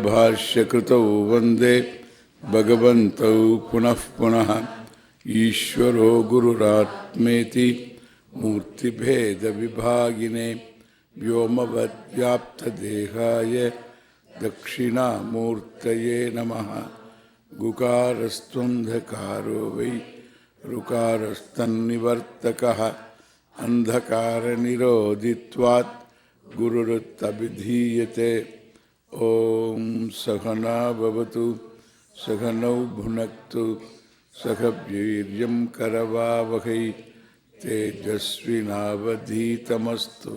Bhāshyakritau Vande Bhagavantau Punah Punah Ishvaro Gururatmeti Murti Bheda Vibhagine Vyomavad Vyapta Dehaye Dakshina Murtaye Namaha Gukarastvam Dhakaro Vai Rukarastan Nivartakaha Andhakara Nirodhitvat Gururuttabhidhiyate Om Sahana Bhavatu Sahanau Bhunaktu Sahabhyiryam Karavavahai Tejasvinavadhitamastu.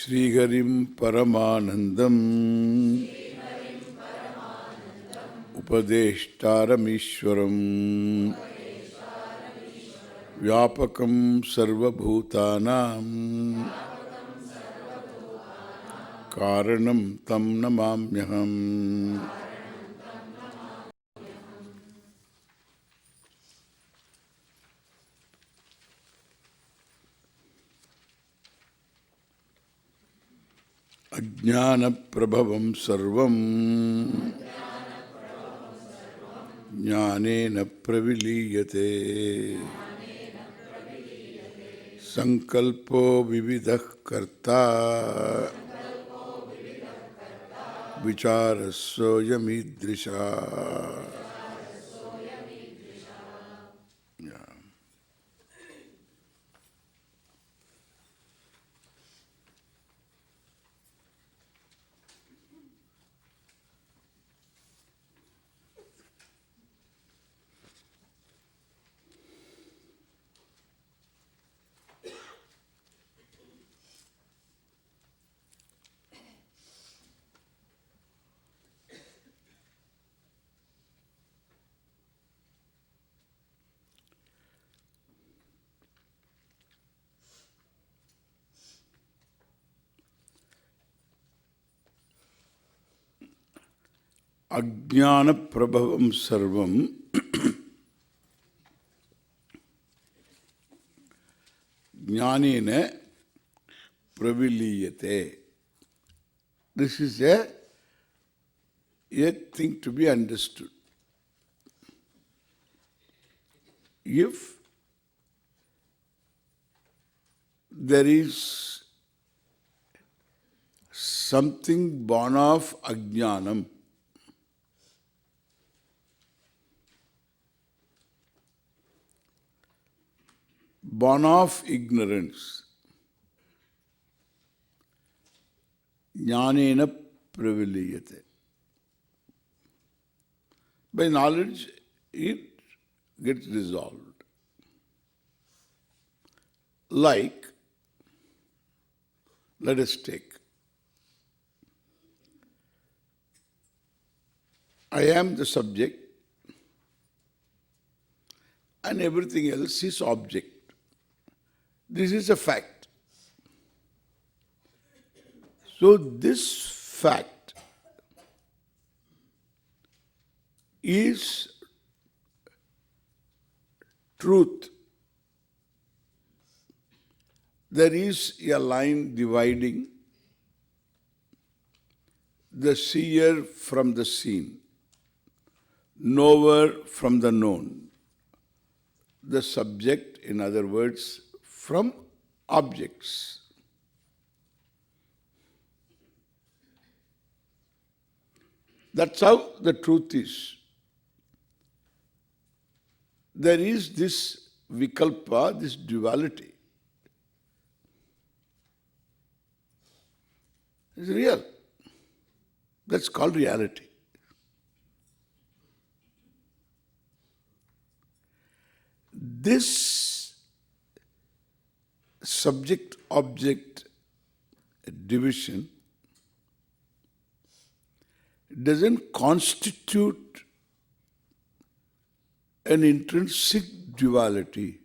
śrīhariṃ paramānandam upadeṣṭāramīśvaram vyāpakaṃ sarvabhūtānāṃ kāraṇaṃ tam namāmyaham. Ajnana prabhavam sarvam jnanena praviliyate sankalpo vividah karta vicharasoyamidrisha. Ajnana prabhavam sarvam jnanena praviliyate. This is a thing to be understood. If there is something born of ajnanam, born of ignorance, jnanena praviliyate. By knowledge, it gets resolved. Like, let us take, I am the subject and everything else is object. This is a fact. So this fact is truth. There is a line dividing the seer from the seen, knower from the known, the subject, in other words, from objects. That's how the truth is. There is this vikalpa, this duality. It's real. That's called reality. This subject-object division doesn't constitute an intrinsic duality.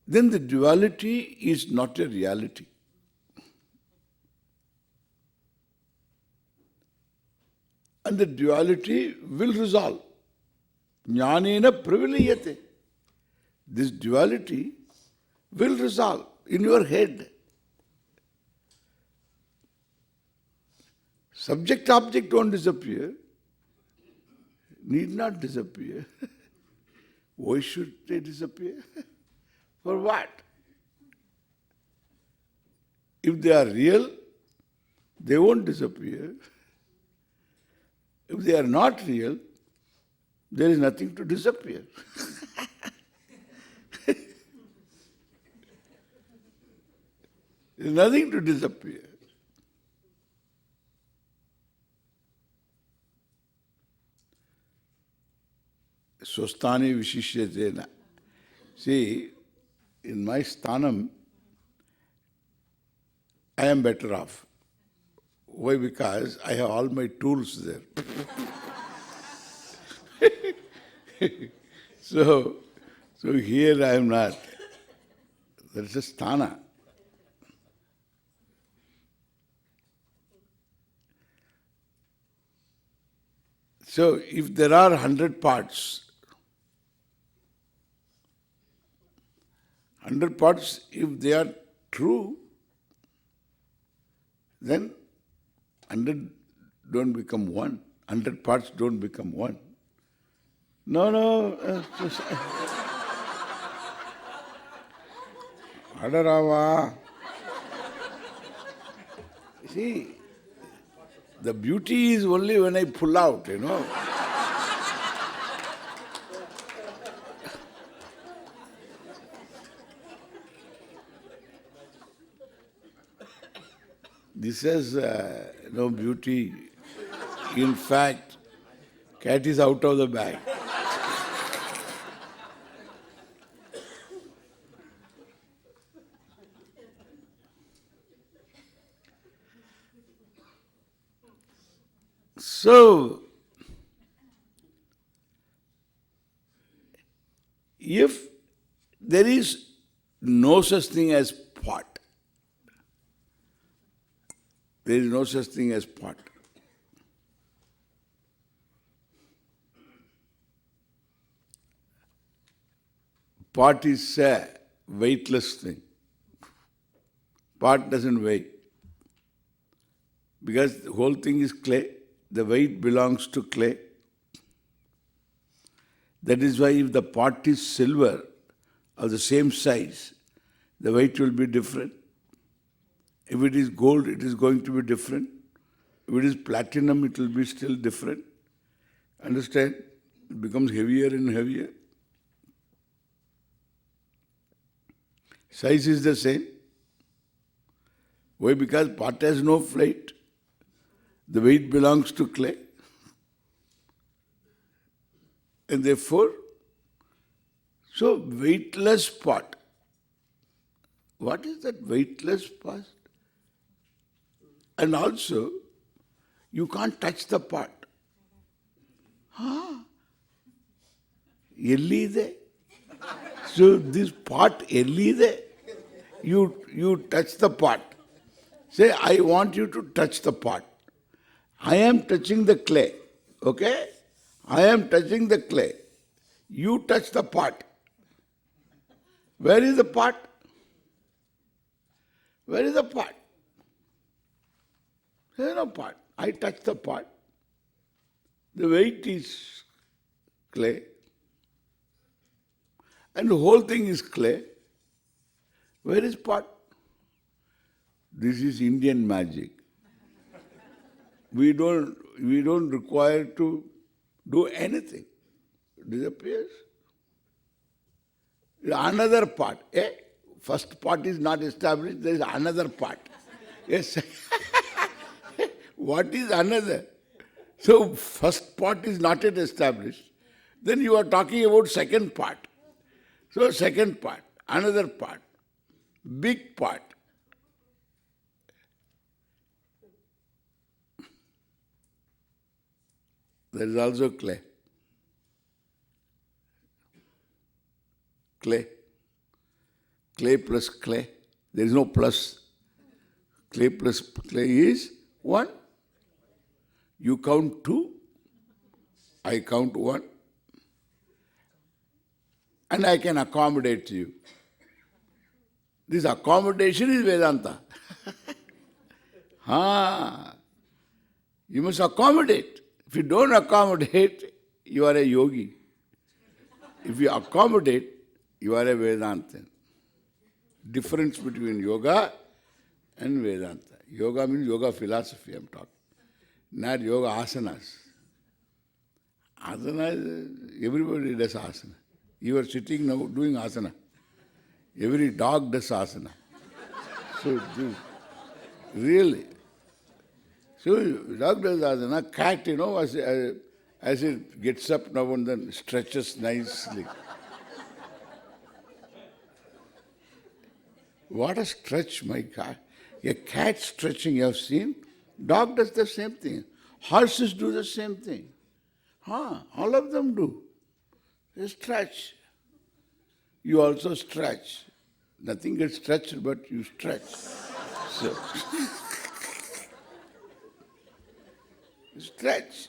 Then the duality is not a reality. and the duality will resolve. Jnanena praviliyate. This duality will resolve in your head. Subject-object won't disappear, need not disappear. Why should they disappear? For what? If they are real, they won't disappear. If they are not real, there is nothing to disappear. There is nothing to disappear. Swasthani vishishyatena. See, in my sthanam, I am better off. Why? Because I have all my tools there. So here I am not. That is a sthana. So if there are 100 parts, 100 parts, if they are true, then 100 don't become one. 100 parts don't become one. No. Adarava. See, the beauty is only when I pull out, This has no beauty. In fact, cat is out of the bag. So, if there is no such thing as pot, there is no such thing as pot. Pot is a weightless thing. Pot doesn't weigh. Because the whole thing is clay, the weight belongs to clay. That is why if the pot is silver of the same size, the weight will be different. If it is gold, it is going to be different. If it is platinum, it will be still different. Understand? It becomes heavier and heavier. Size is the same. Why? Because pot has no weight. The weight belongs to clay. And therefore, so weightless pot. What is that weightless pot? And also, you can't touch the pot. Ellide. So this pot, ellide. You touch the pot. Say, I want you to touch the pot. I am touching the clay. Okay? I am touching the clay. You touch the pot. Where is the pot? Where is the pot? There is no pot. I touch the pot. The weight is clay. And the whole thing is clay. Where is pot? This is Indian magic. We don't require to do anything. It disappears. Another part. First part is not established, there is another part. Yes. What is another? So first part is not yet established. Then you are talking about second part. So second part, another part, big part. There is also clay. Clay. Clay plus clay. There is no plus. Clay plus clay is one. You count two, I count one and I can accommodate you. This accommodation is Vedanta. You must accommodate. If you don't accommodate, you are a yogi. If you accommodate, you are a Vedantin. Difference between yoga and Vedanta. Yoga means yoga philosophy, I am talking. Not yoga asanas. Asana, everybody does asana. You are sitting now doing asana. Every dog does asana. So, really. So, dog does asana. Cat, as it gets up now and then, stretches nicely. What a stretch, my God. A cat stretching, you have seen? Dog does the same thing. Horses do the same thing. All of them do. They stretch. You also stretch. Nothing gets stretched, but you stretch. So, stretch.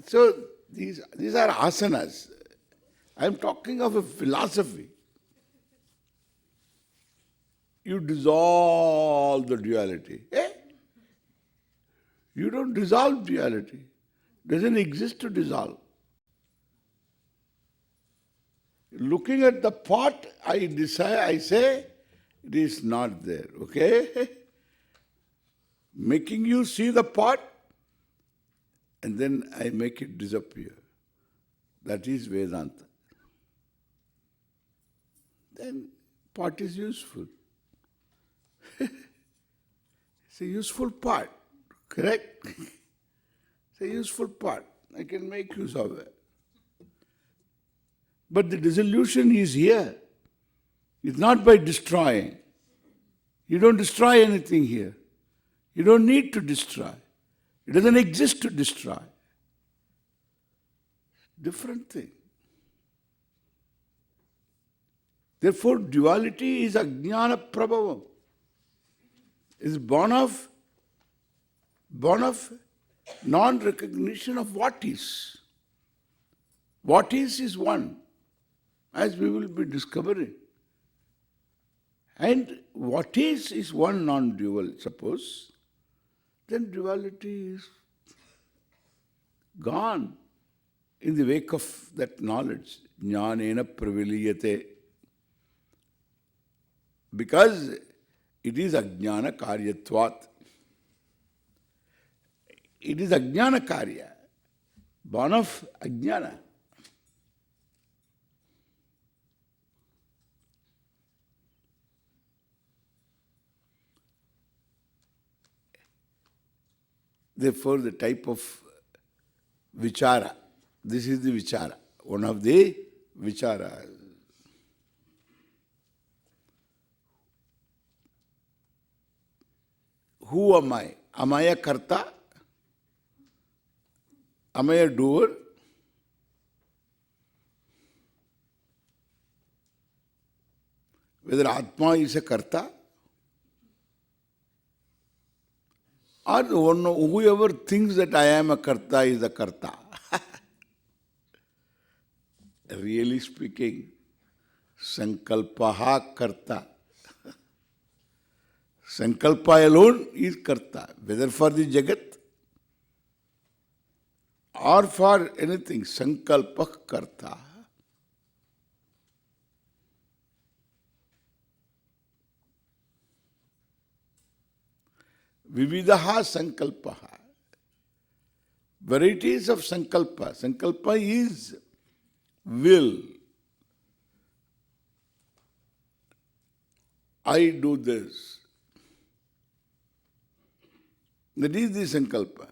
So, these are asanas. I am talking of a philosophy. You dissolve the duality. You don't dissolve duality. It doesn't exist to dissolve. Looking at the pot, I say, it is not there. Okay? Making you see the pot, and then I make it disappear. That is Vedanta. Then pot is useful. It's a useful part, correct? It's a useful part. I can make use of it. But the dissolution is here. It's not by destroying. You don't destroy anything here. You don't need to destroy. It doesn't exist to destroy. Different thing. Therefore, duality is ajnana prabhavam. Is born of non-recognition of what is. What is one, as we will be discovering. And what is one non-dual, suppose, then duality is gone in the wake of that knowledge. Jnanena praviliyate. Because it is ajnana karyatvat. It is ajnana karya, born of ajnana. Therefore, the type of vichara, this is the vichara, one of the vichara. Who am I? Am I a karta? Am I a doer? Whether Atma is a karta? Or whoever thinks that I am a karta is a karta. Really speaking, sankalpaha karta. Sankalpa alone is karta, whether for the jagat or for anything. Sankalpa karta. Vividaha sankalpaha. Varieties of sankalpa. Sankalpa is will. I do this. That is the sankalpa.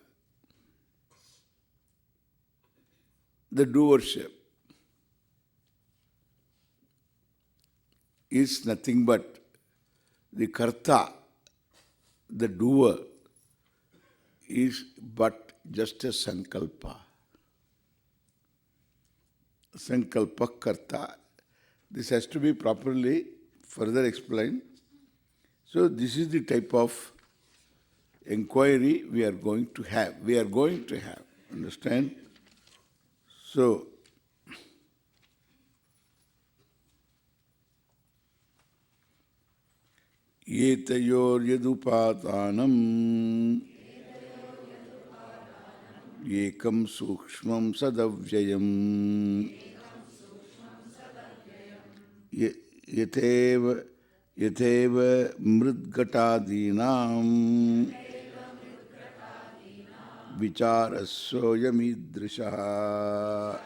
The doership is nothing but the karta, the doer, is but just a sankalpa. Sankalpa karta. This has to be properly further explained. So this is the type of inquiry we are going to have. We are going to have. Understand? So, etayor yadupatanam ekam sukshmam sadavyayam yathaiva mridgatādīnām vichārassoyamīdrishah.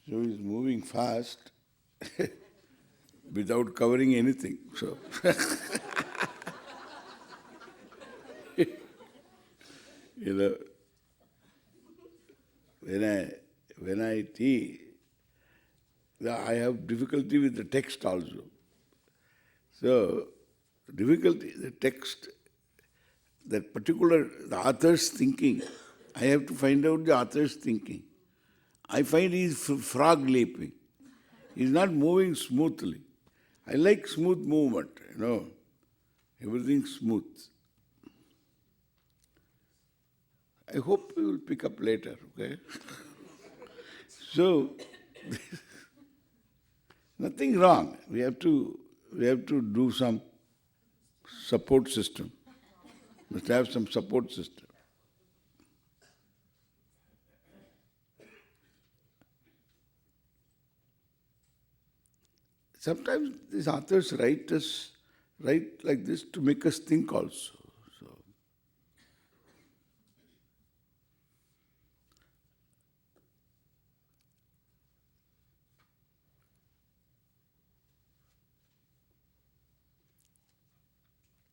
So he's moving fast without covering anything. So you know, when I teach, I have difficulty with the text also. So difficulty, the text, that particular, the author's thinking, I have to find out the author's thinking. I find he is frog leaping. He is not moving smoothly. I like smooth movement, everything smooth. I hope you will pick up later, okay? So, nothing wrong. We have to do some support system. Must have some support system. Sometimes these authors write like this to make us think also. So,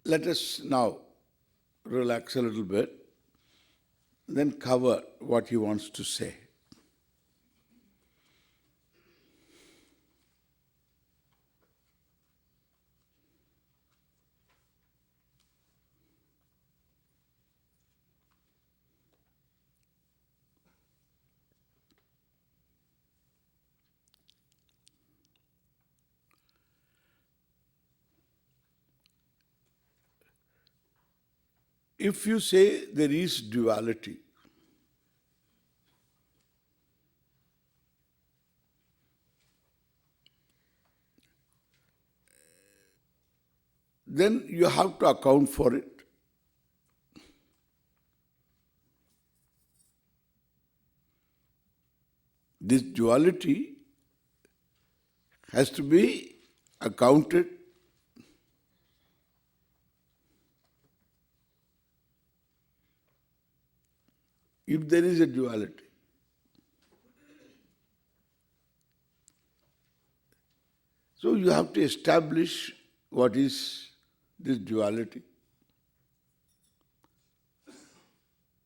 let us now relax a little bit, then cover what he wants to say. If you say there is duality, then you have to account for it. This duality has to be accounted. If there is a duality. So you have to establish what is this duality.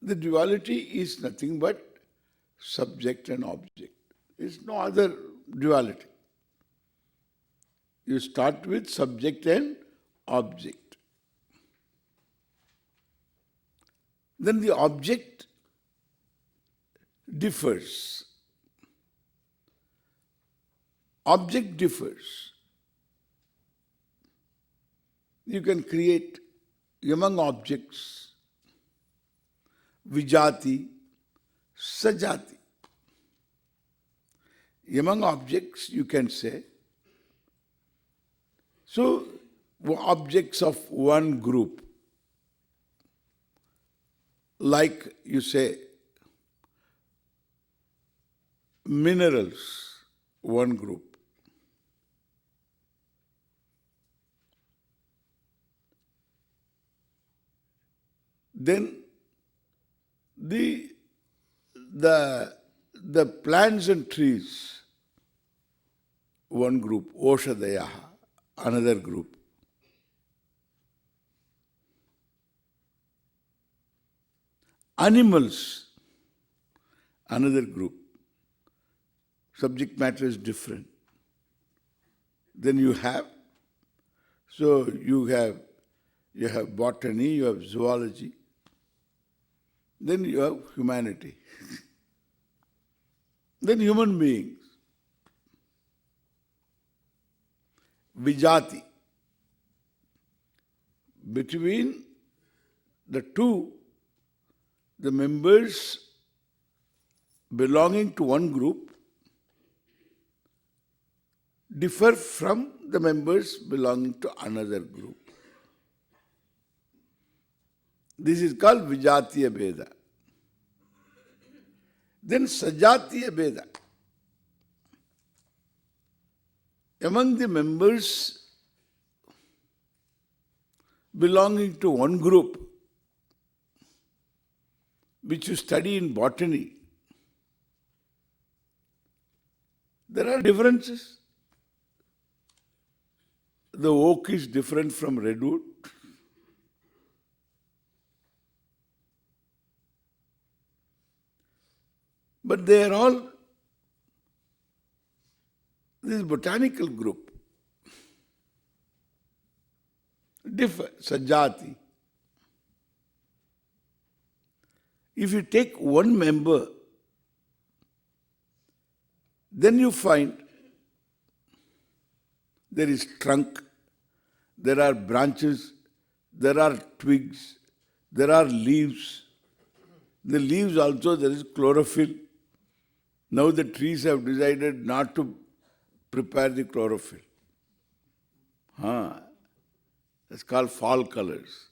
The duality is nothing but subject and object. There is no other duality. You start with subject and object. Then the object differs. Object differs. You can create among objects vijati, sajati. Among objects you can say. So, objects of one group, like you say, minerals, one group. Then the plants and trees, one group, oshadayaha, another group. Animals, another group. Subject matter is different. Then you have botany, you have zoology, then you have humanity, then human beings. vijati. Between the two, the members belonging to one group differ from the members belonging to another group. This is called vijatiya bheda. Then sajatiya bheda. Among the members belonging to one group, which you study in botany, there are differences. The oak is different from redwood. But they are all this botanical group. Differ, sajati. If you take one member, then you find there is trunk, there are branches, there are twigs, there are leaves. The leaves also there is chlorophyll. Now the trees have decided not to prepare the chlorophyll. It's called fall colors.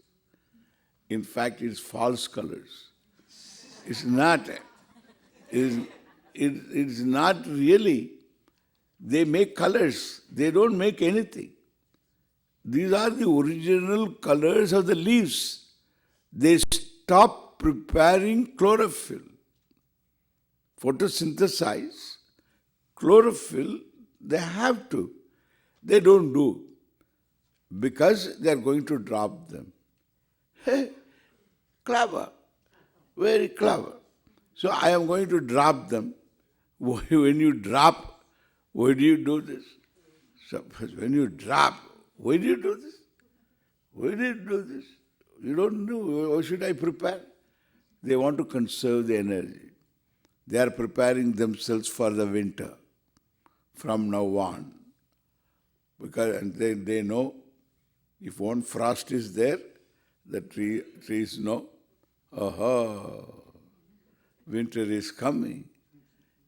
In fact, it's false colors. It's not. It's not really. They make colors. They don't make anything. These are the original colors of the leaves. They stop preparing chlorophyll. Photosynthesize, chlorophyll, they have to. They don't do. Because they are going to drop them. Hey, clever. Very clever. So I am going to drop them. When you drop, why do you do this? Suppose when you drop, why do you do this? Why do you do this? You don't know. Why should I prepare? They want to conserve the energy. They are preparing themselves for the winter from now on. Because they know if one frost is there, the trees know, winter is coming.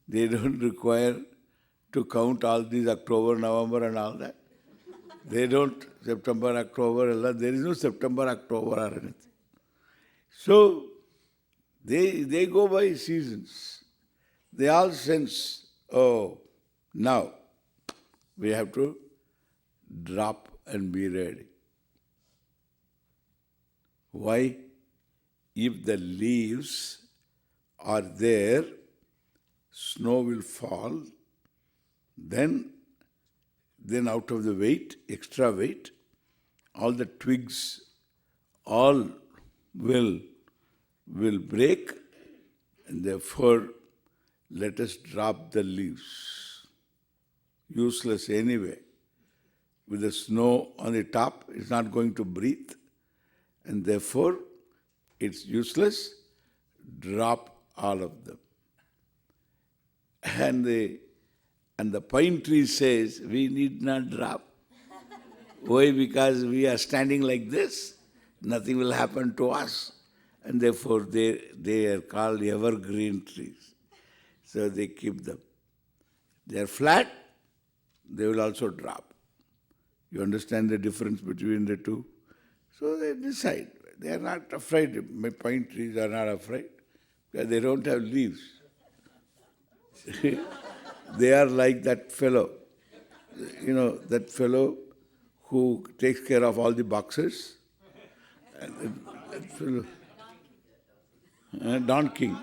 They don't require to count all these October, November and all that. They don't, September, October, there is no September, October or anything. So, they go by seasons. They all sense, now we have to drop and be ready. Why? If the leaves are there, snow will fall, then out of the weight, extra weight, all the twigs, all will break, and therefore let us drop the leaves. Useless anyway. With the snow on the top, it's not going to breathe, and therefore it's useless. Drop all of them. And the pine tree says, we need not drop. Why? Because we are standing like this, nothing will happen to us. And therefore they are called evergreen trees. So they keep them. They are flat, they will also drop. You understand the difference between the two? So they decide. They are not afraid. My pine trees are not afraid because they don't have leaves. They are like that fellow. You know, that fellow who takes care of all the boxes. And that fellow. Don King.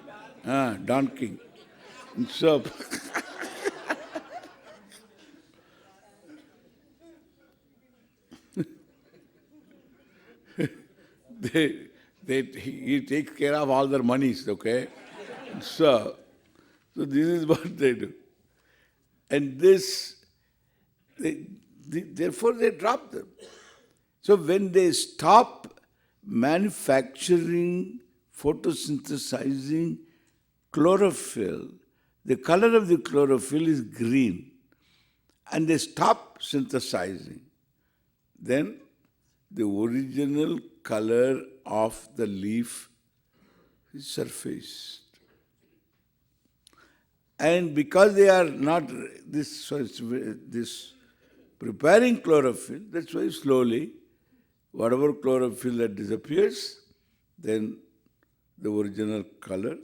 Don King. And so, he takes care of all their monies, okay? So this is what they do. And therefore they drop them. So when they stop manufacturing, photosynthesizing chlorophyll, the color of the chlorophyll is green. And they stop synthesizing. then the original color of the leaf is surfaced. And because they are not this preparing chlorophyll, that's why slowly, whatever chlorophyll that disappears, then the original color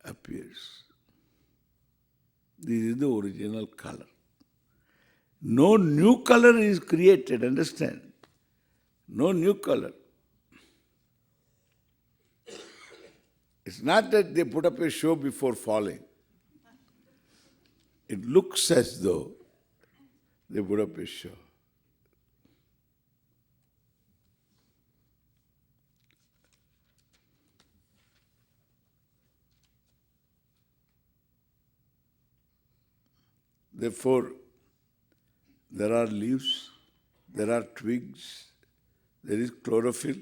appears. This is the original color. No new color is created, understand? No new color. It's not that they put up a show before falling. It looks as though they put up a show. Therefore, there are leaves, there are twigs, there is chlorophyll,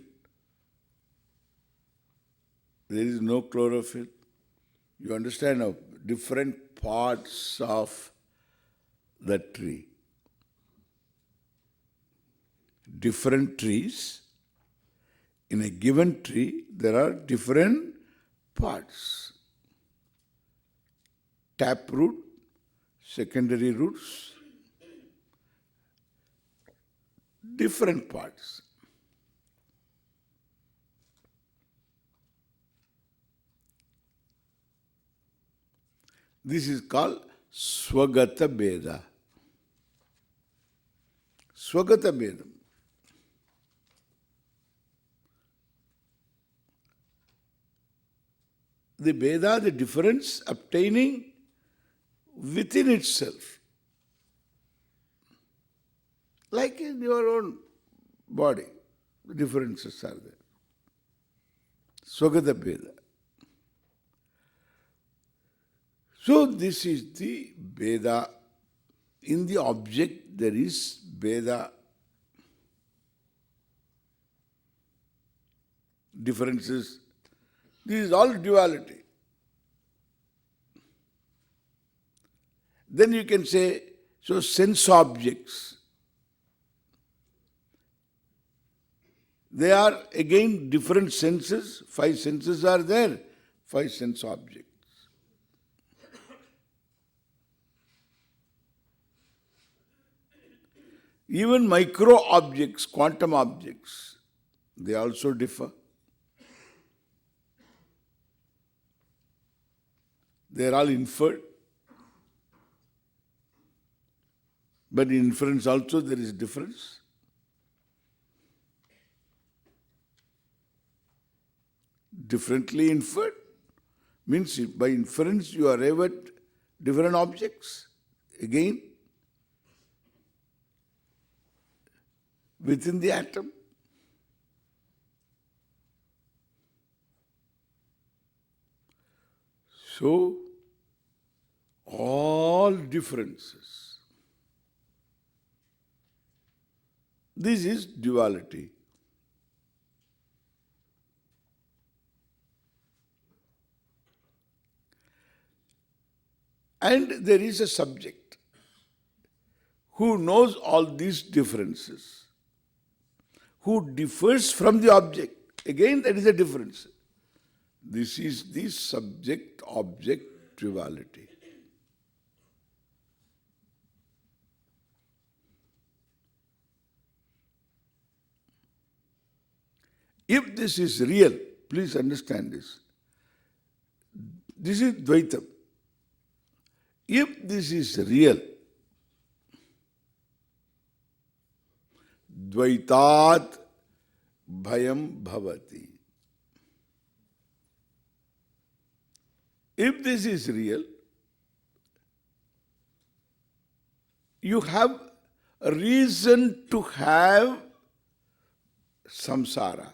there is no chlorophyll. You understand now, different parts of the tree. Different trees. In a given tree, there are different parts. Taproot, secondary roots, different parts. This is called Swagata Bheda. Swagata Bhedam. The Bheda, the difference obtaining within itself. Like in your own body, the differences are there. Swagata Bheda. So this is the Bheda. In the object there is Bheda. Differences. This is all duality. Then you can say, so sense objects. They are again different senses. 5 senses are there. 5 sense objects. Even micro objects, quantum objects, they also differ. They are all inferred. But in inference also there is difference. Differently inferred means by inference you arrive at different objects. Again, within the atom. So, all differences. This is duality. And there is a subject who knows all these differences, who differs from the object. Again, that is a difference. This is the subject-object duality. If this is real, please understand this. This is Dvaitam. If this is real, Dvaitat bhayam bhavati. If this is real, you have a reason to have samsara.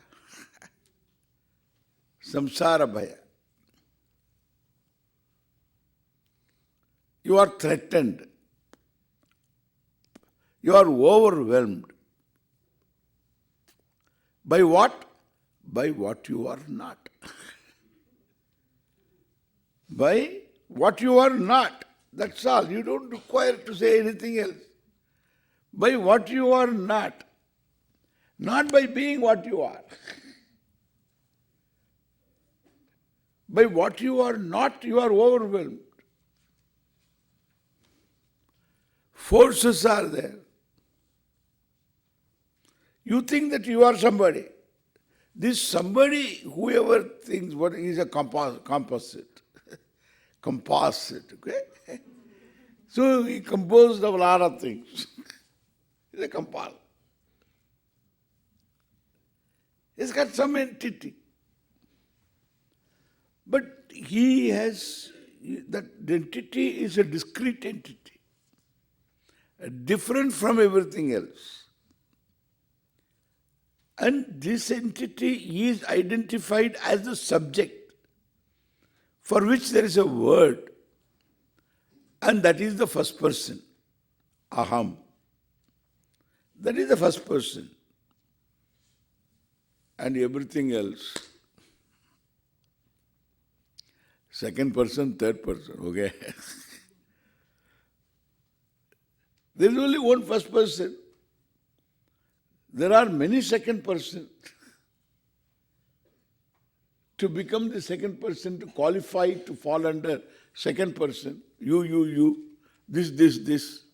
Samsara bhaya. You are threatened. You are overwhelmed. By what? By what you are not. By what you are not. That's all. You don't require to say anything else. by what you are not by being what you are. By what you are not, you are overwhelmed. Forces are there. You think that you are somebody. This somebody, whoever thinks what is a composite. Composite, okay? So he composed of a lot of things. He's a composite. He's got some entity. But he has, that entity is a discrete entity, different from everything else. And this entity is identified as the subject for which there is a word, and that is the first person, aham. That is the first person. And everything else, second person, third person, okay? There is only one first person. There are many second persons. To become the second person, to qualify to fall under second person, you, this.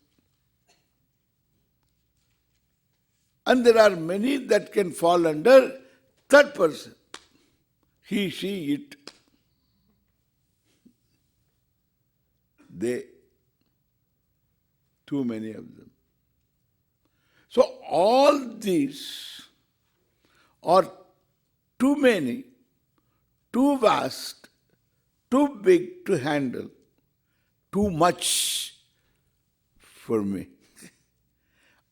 And there are many that can fall under third person. He, she, it. They. Too many of them. So all these are too many, too vast, too big to handle, too much for me.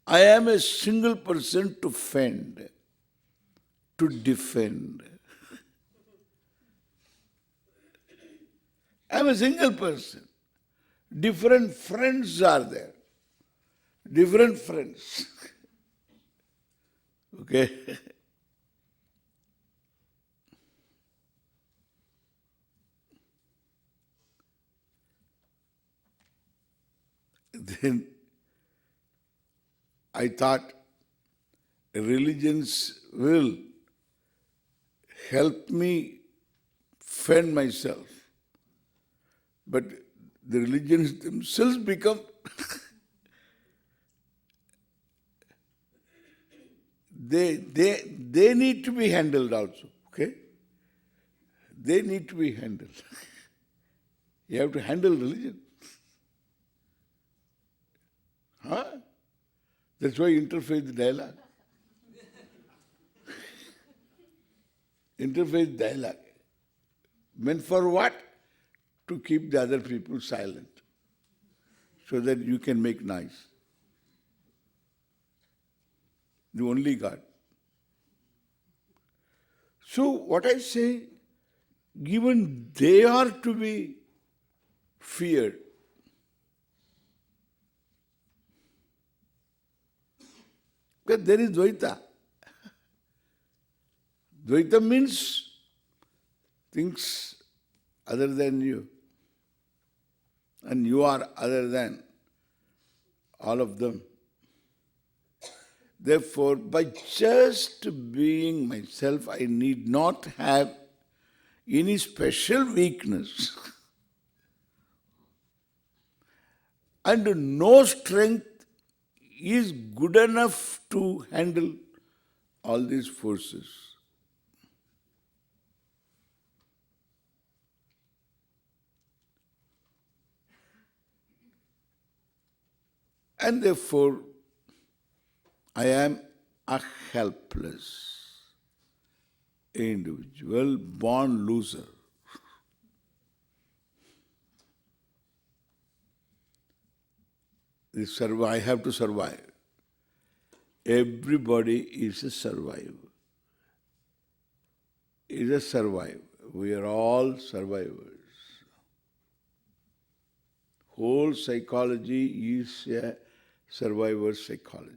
I am a single person to fend, to defend. I am a single person. Different friends are there. Different friends. Okay? Then I thought religions will help me fend myself. But the religions themselves become they need to be handled also, okay? They need to be handled. You have to handle religion. Huh? That's why interfaith dialogue. Interfaith dialogue. Meant for what? To keep the other people silent, so that you can make noise. The only God. So what I say, given they are to be feared, because there is Dvaita. Dvaita means things other than you. And you are other than all of them. Therefore, by just being myself, I need not have any special weakness. And no strength is good enough to handle all these forces. And therefore, I am a helpless individual, born loser. I have to survive. Everybody is a survivor. Is a survivor. We are all survivors. Whole psychology is a survivor psychology.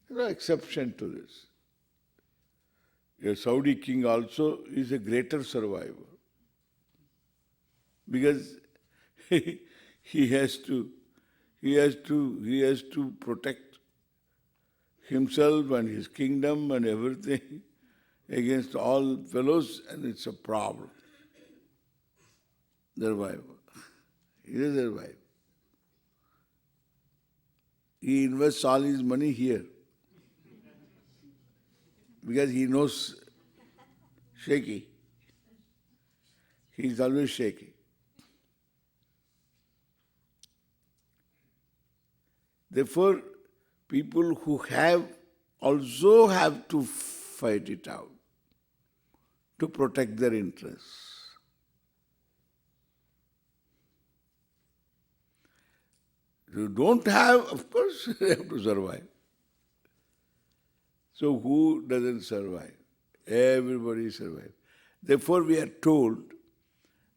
There is no exception to this. A Saudi king also is a greater survivor. because he has to protect himself and his kingdom and everything against all fellows, and it's a problem. Survive. He will survive. He invests all his money here because he knows shaky. He is always shaky. Therefore, people who have also have to fight it out to protect their interests. You don't have, of course, you have to survive. So who doesn't survive? Everybody survives. Therefore we are told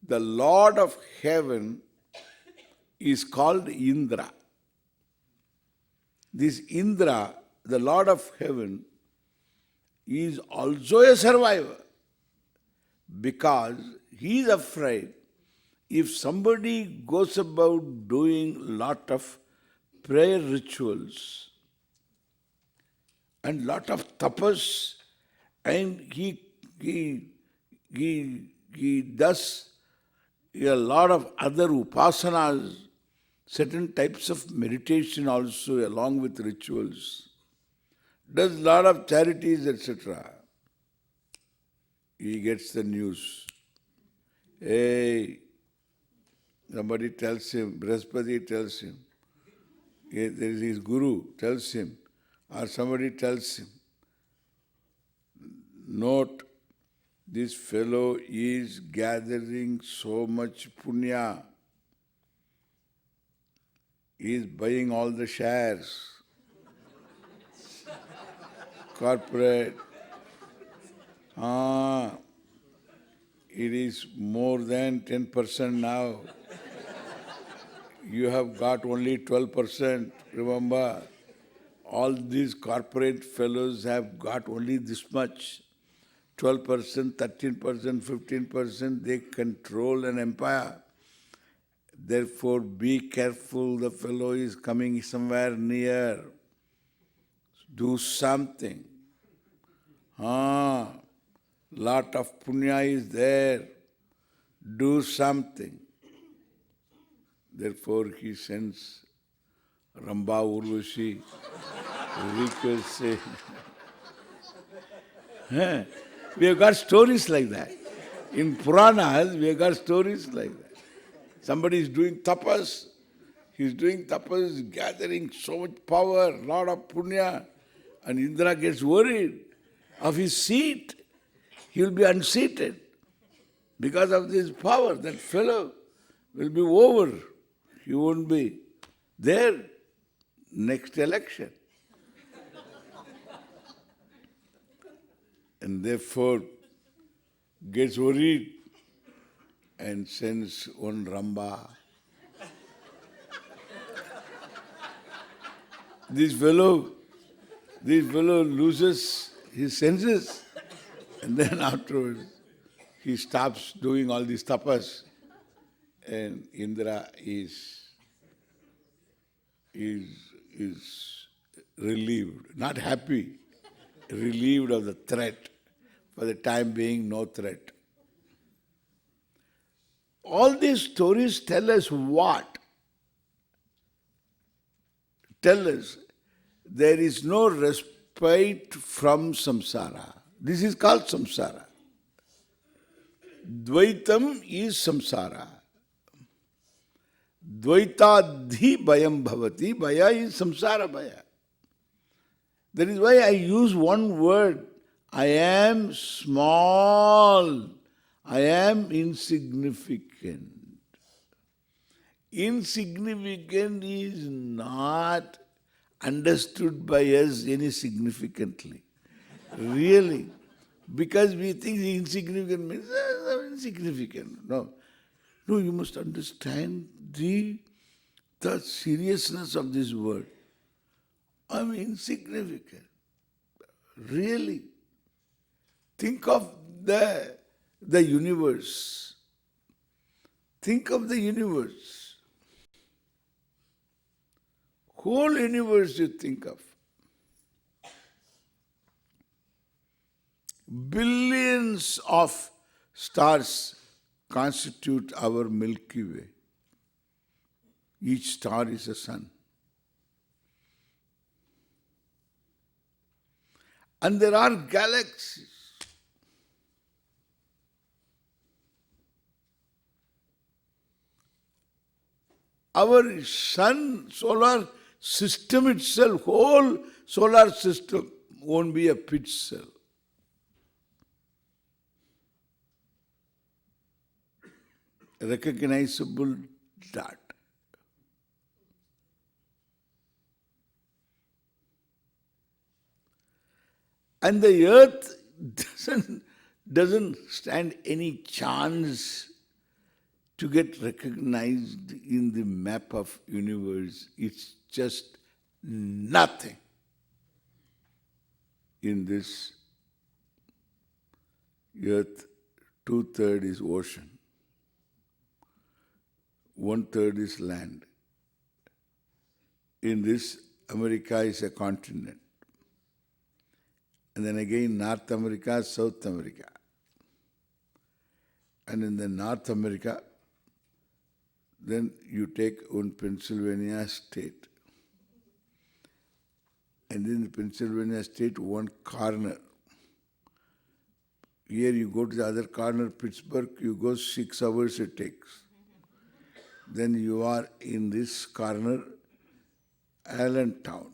the Lord of heaven is called Indra. This Indra, the Lord of heaven, is also a survivor because he is afraid if somebody goes about doing lot of prayer rituals and lot of tapas, and he does a lot of other upasanas, certain types of meditation also along with rituals, does lot of charities, etc. He gets the news. Hey, somebody tells him, Brihaspati tells him, there is his guru tells him, or somebody tells him, note, this fellow is gathering so much punya. He is buying all the shares. Corporate. It is more than 10% now. You have got only 12%. Remember, all these corporate fellows have got only this much. 12%, 13%, 15%, they control an empire. Therefore, be careful, the fellow is coming somewhere near. Do something. Lot of punya is there. Do something. Therefore, he sends Ramba Urvashi, we have got stories like that. In Puranas, we have got stories like that. Somebody is doing tapas, gathering so much power, lot of punya, and Indra gets worried of his seat. He will be unseated. Because of this power, that fellow will be over. He won't be there next election. And therefore gets worried and sends one Ramba. This fellow loses his senses, and then afterwards he stops doing all these tapas, and Indra is relieved, not happy, relieved of the threat. For the time being, no threat. All these stories tell us what? Tell us there is no respite from samsara. This is called samsara. Dvaitam is samsara. Dvaitadhi bhayam bhavati. Bhaya is samsara bhaya. That is why I use one word. I am small. I am insignificant. Insignificant is not understood by us any significantly. Really. Because we think insignificant means insignificant. No. No, you must understand the seriousness of this word. I am insignificant. Really. Think of the universe. think of the universe. Whole universe you think of. Billions of stars constitute our Milky Way. Each star is a sun. And there are galaxies. Our sun, solar system itself, whole solar system won't be a pitch cell. Recognizable dot. And the earth doesn't stand any chance to get recognized in the map of universe. It's just nothing in this earth. 2/3 is ocean. 1/3 is land. In this, America is a continent. And then again, North America, South America. And in the North America, then you take one Pennsylvania state. And in the Pennsylvania state, one corner. Here you go to the other corner, Pittsburgh, you go 6 hours it takes. Then you are in this corner, Allentown.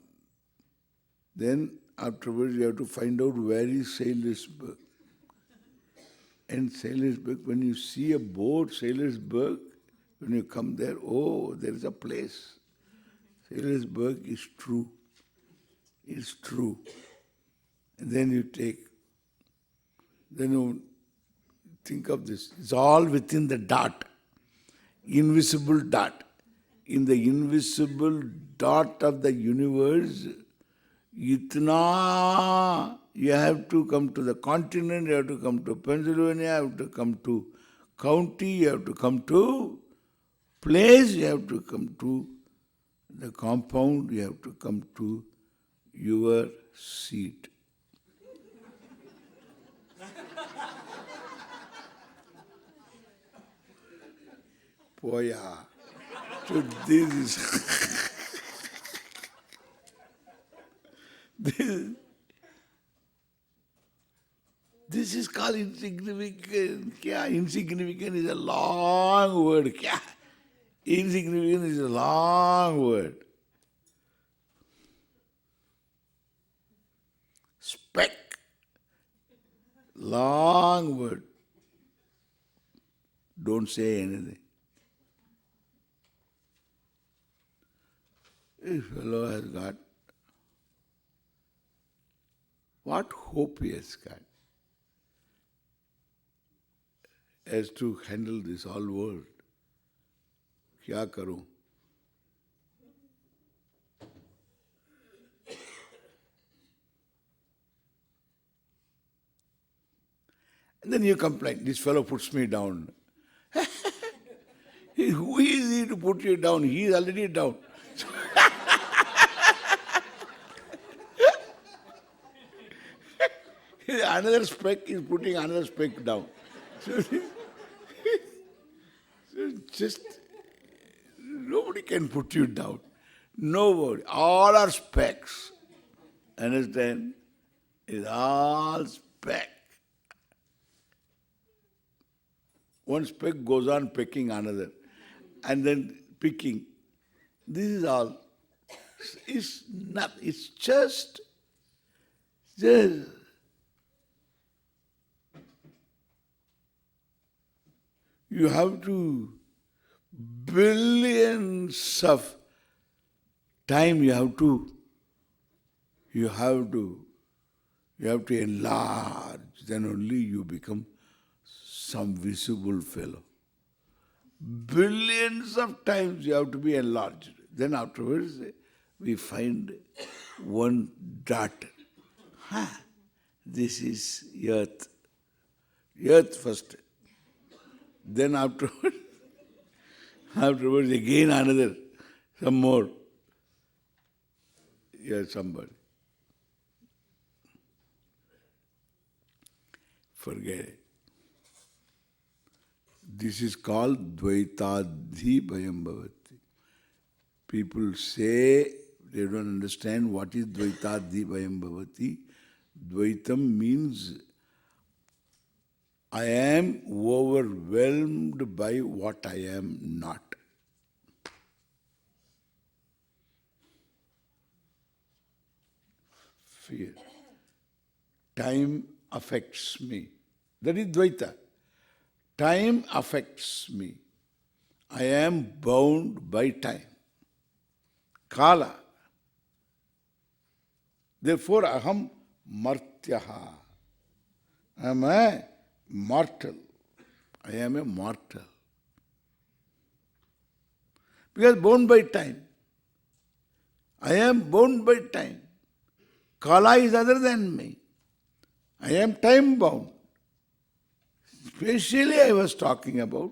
Then afterwards you have to find out where is Saylorsburg. And Saylorsburg, when you see a board, Saylorsburg, when you come there, oh, there is a place. Saylorsburg is true. It's true. And then you think of this. It's all within the dot. Invisible dot. In the invisible dot of the universe, itna, you have to come to the continent, you have to come to Pennsylvania, you have to come to county, you have to come to place, you have to come to the compound, you have to come to your seat. Poya. So this is called insignificant. Kya? Insignificant is a long word. Kya? Insignificant is a long word. Speck. Long word. Don't say anything. This fellow has got, what hope he has got as to handle this whole world. Kya karu? And then you complain, this fellow puts me down. Who is he to put you down? He is already down. Another speck is putting another speck down. So just nobody can put you down. Nobody. All are specks. Understand? It's all speck. One speck goes on pecking another, and then picking. This is all. It's not. It's just. You have to, billions of time you have to enlarge, then only you become some visible fellow. Billions of times you have to be enlarged. Then afterwards we find one dot. This is earth. Earth first. Then afterwards, Afterwards again another, some more. Yes, somebody. Forget it. This is called dvaitadhi bhayam bhavati. People say they don't understand what is dvaitadhi bhayam bhavati. Dvaitam means I am overwhelmed by what I am not. Fear. Time affects me. That is Dvaita. Time affects me. I am bound by time. Kala. Therefore, aham martyaha. I am a mortal. I am a mortal. Because bound by time. I am bound by time. Kala is other than me. I am time bound. Especially I was talking about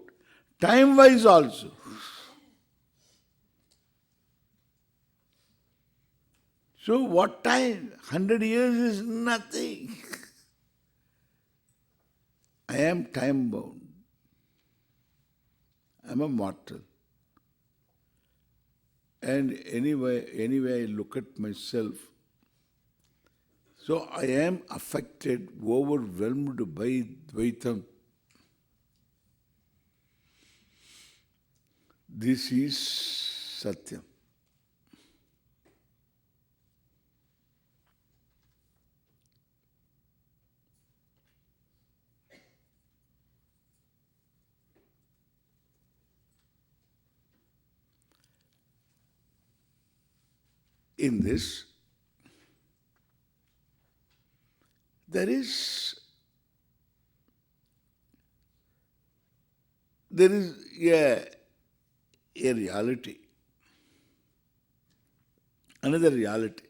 time-wise also. So what time? 100 years is nothing. I am time bound. I am a mortal. And anyway I look at myself, so I am affected, overwhelmed by Dvaitam. This is Satyam. In this, there is a reality, another reality.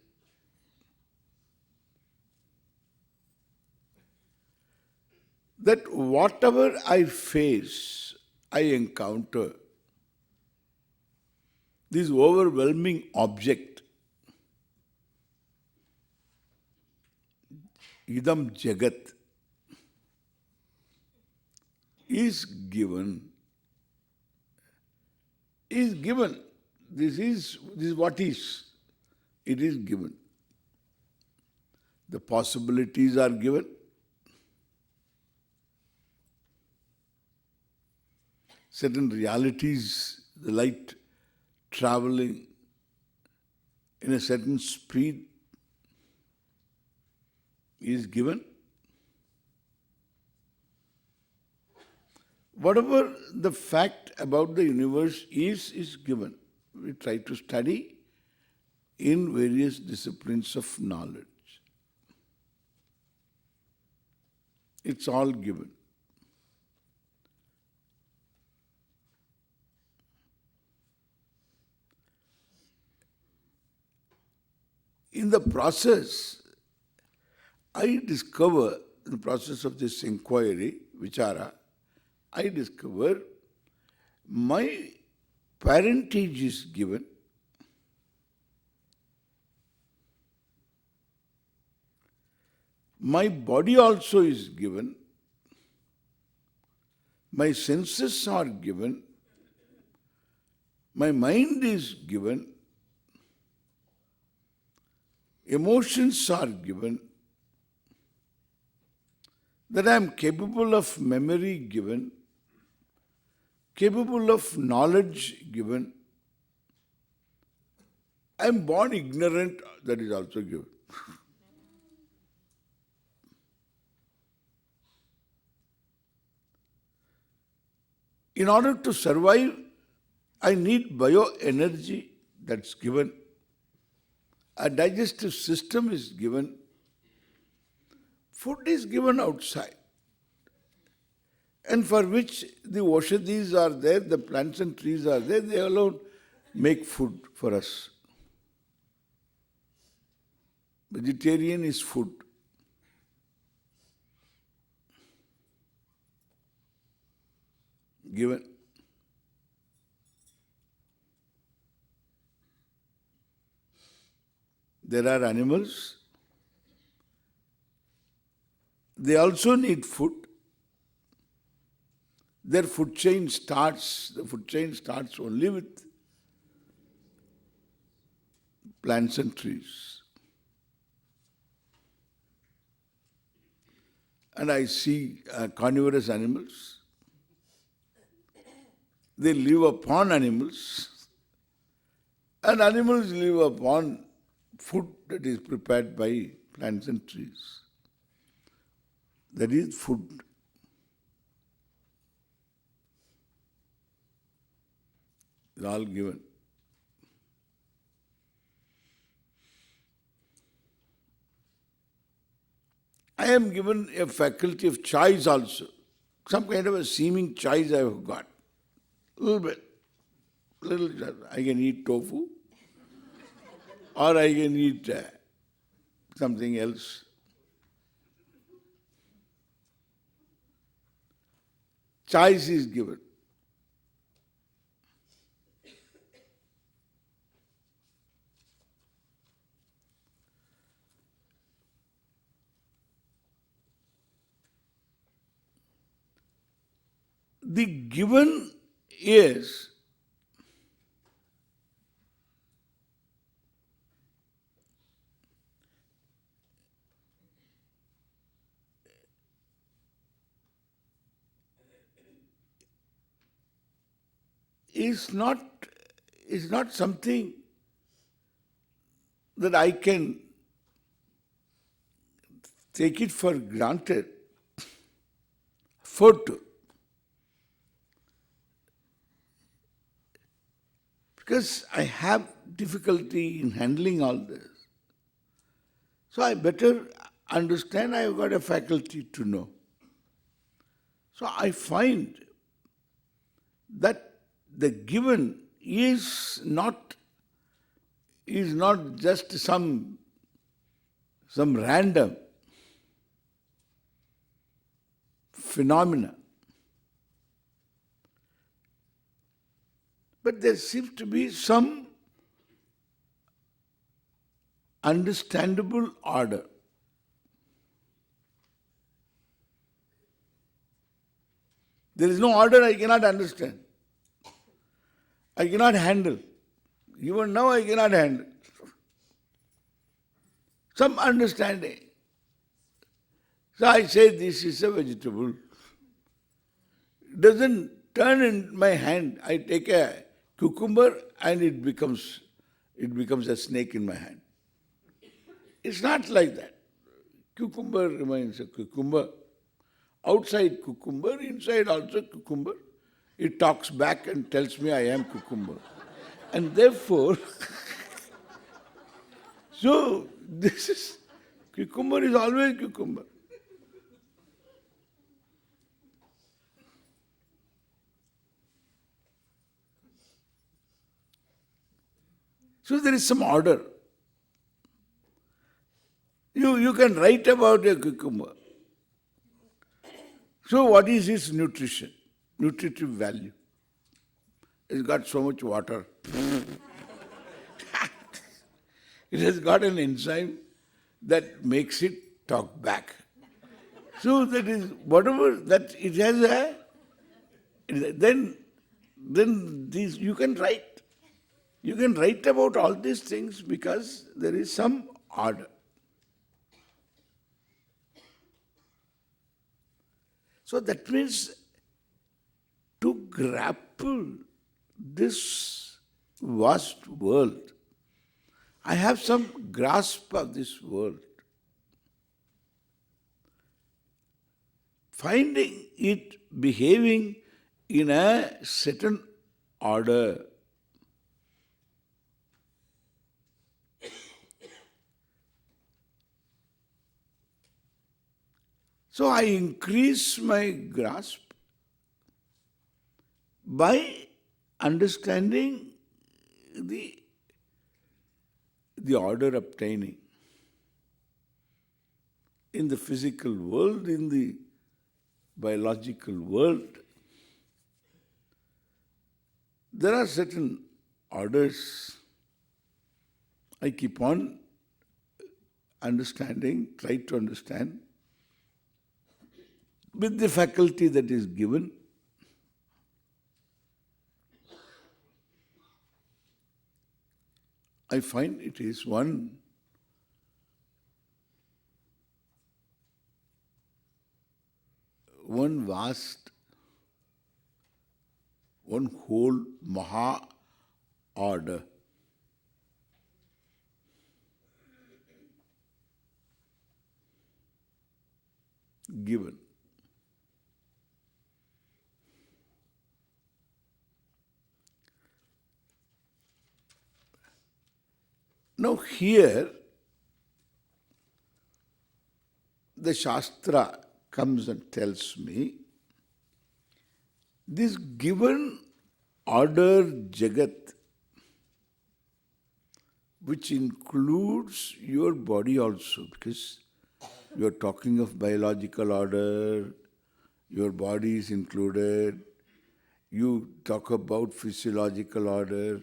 That whatever I face, I encounter, this overwhelming object, idam jagat, is given. This is what is. It is given. The possibilities are given. Certain realities, the light traveling in a certain speed is given. Whatever the fact about the universe is given. We try to study in various disciplines of knowledge. It's all given. In the process, I discover, in the process of this inquiry, vichara, I discover my parentage is given. My body also is given. My senses are given. My mind is given. Emotions are given. That I am capable of memory given. Capable of knowledge given. I am born ignorant, that is also given. In order to survive, I need bioenergy, that's given. A digestive system is given. Food is given outside. And for which the oshadis are there, the plants and trees are there, they alone make food for us. Vegetarian is food. Given. there are animals, they also need food. Their food chain starts only with plants and trees. And I see carnivorous animals. They live upon animals, and animals live upon food that is prepared by plants and trees. That is food. It's all given. I am given a faculty of choice also. Some kind of a seeming choice I have got. Little bit. I can eat tofu, or I can eat something else. Choice is given. The given is not something that I can take it for granted, afford to. Because I have difficulty in handling all this. So I better understand I have got a faculty to know. So I find that the given is not just some random phenomena. But there seems to be some understandable order. There is no order I cannot understand. I cannot handle. Even now I cannot handle. Some understanding. So I say this is a vegetable. It doesn't turn in my hand. I take a cucumber and it becomes a snake in my hand. It's not like that. Cucumber remains a cucumber. Outside cucumber, inside also cucumber. It talks back and tells me I am cucumber. And therefore, so cucumber is always cucumber. So there is some order. You can write about a cucumber. So what is its nutrition? Nutritive value. It's got so much water. It has got an enzyme that makes it talk back. So that is whatever that it has then these you can write. You can write about all these things because there is some order. So that means to grapple this vast world, I have some grasp of this world. Finding it behaving in a certain order. So I increase my grasp by understanding the order obtaining in the physical world, in the biological world. There are certain orders. I keep on understanding, try to understand with the faculty that is given. I find it is one vast, one whole Maha order. Given. Now here, the Shastra comes and tells me, this given order Jagat, which includes your body also, because you are talking of biological order, your body is included. You talk about physiological order,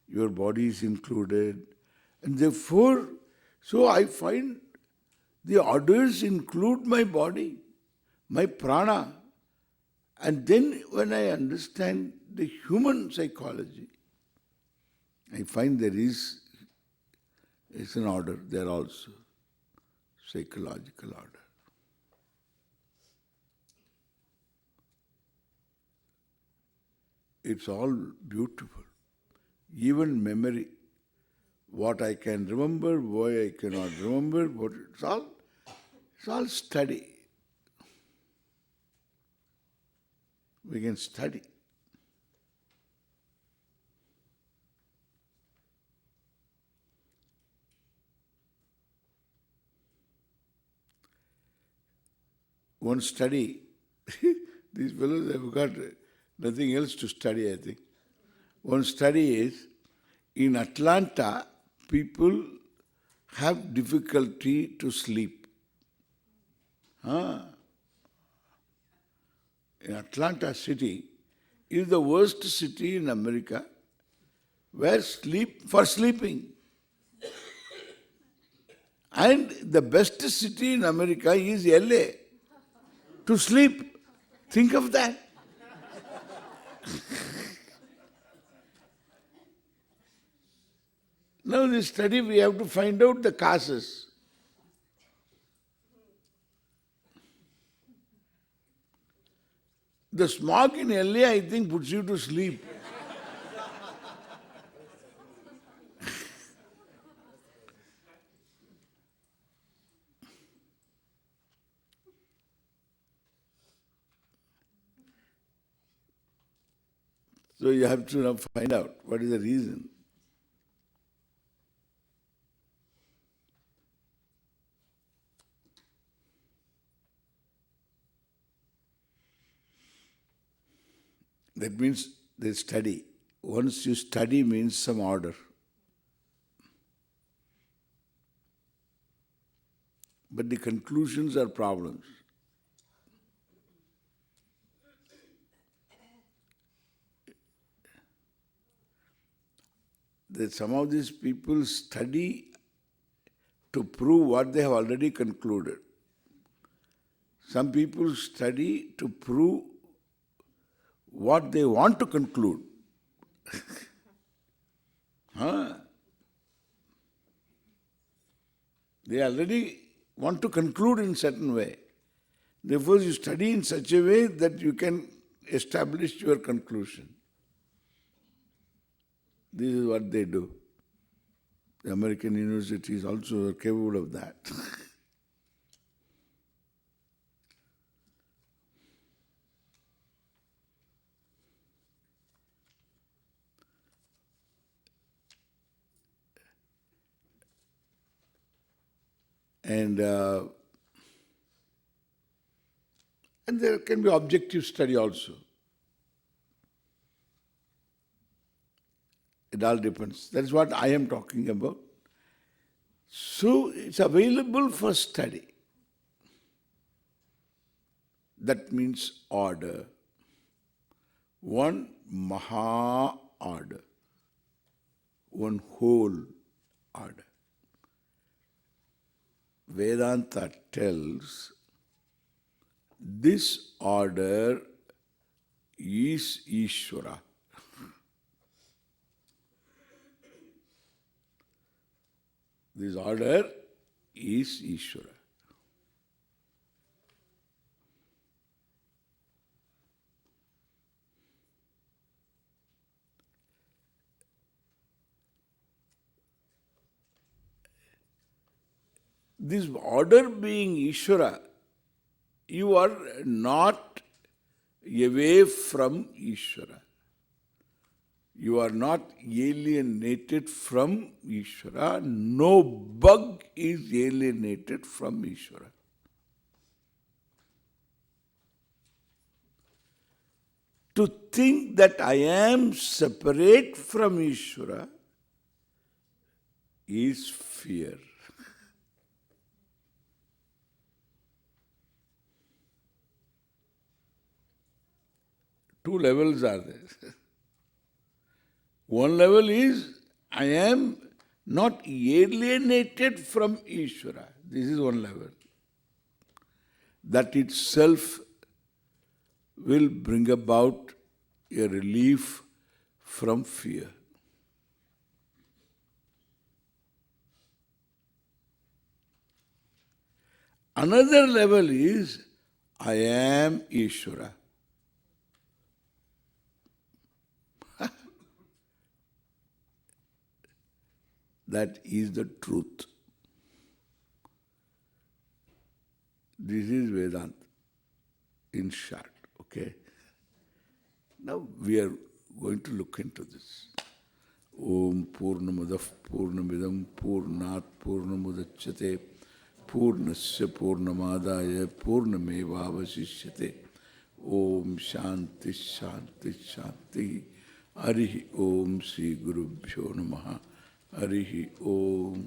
your body is included. And therefore, so I find the orders include my body, my prana. And then when I understand the human psychology, I find there is an order there also, psychological order. It's all beautiful. Even memory, what I can remember, what I cannot remember, it's all study. We can study. One study, these fellows have got nothing else to study, I think. One study is, in Atlanta, people have difficulty to sleep. In Atlanta city is the worst city in America where for sleeping. And the best city in America is LA to sleep. Think of that. Now this study we have to find out the causes. The smog in LA, I think, puts you to sleep. So you have to now find out what is the reason. That means they study. Once you study means some order. But the conclusions are problems. That some of these people study to prove what they have already concluded. Some people study to prove what they want to conclude. They already want to conclude in certain way. Therefore, you study in such a way that you can establish your conclusion. This is what they do. The American universities also are capable of that. And there can be objective study also. It all depends. That is what I am talking about. So it's available for study. That means order. One Maha order. One whole order. Vedanta tells this order is Ishvara. This order is Ishvara. This order being Ishvara, you are not away from Ishvara. You are not alienated from Ishvara. No bug is alienated from Ishvara. To think that I am separate from Ishvara is fear. Two levels are there. One level is, I am not alienated from Ishvara. This is one level. That itself will bring about a relief from fear. Another level is, I am Ishvara. That is the truth. This is Vedanta in short, okay? Now we are going to look into this. Om Purnamadav Purnamidam Purnat Purnamudachyate Purnasya Purnamadaya Purnamevavasishyate Om Shanti Shanti Shanti Arihi Om Sri Gurubhyo Namaha Arihi Om.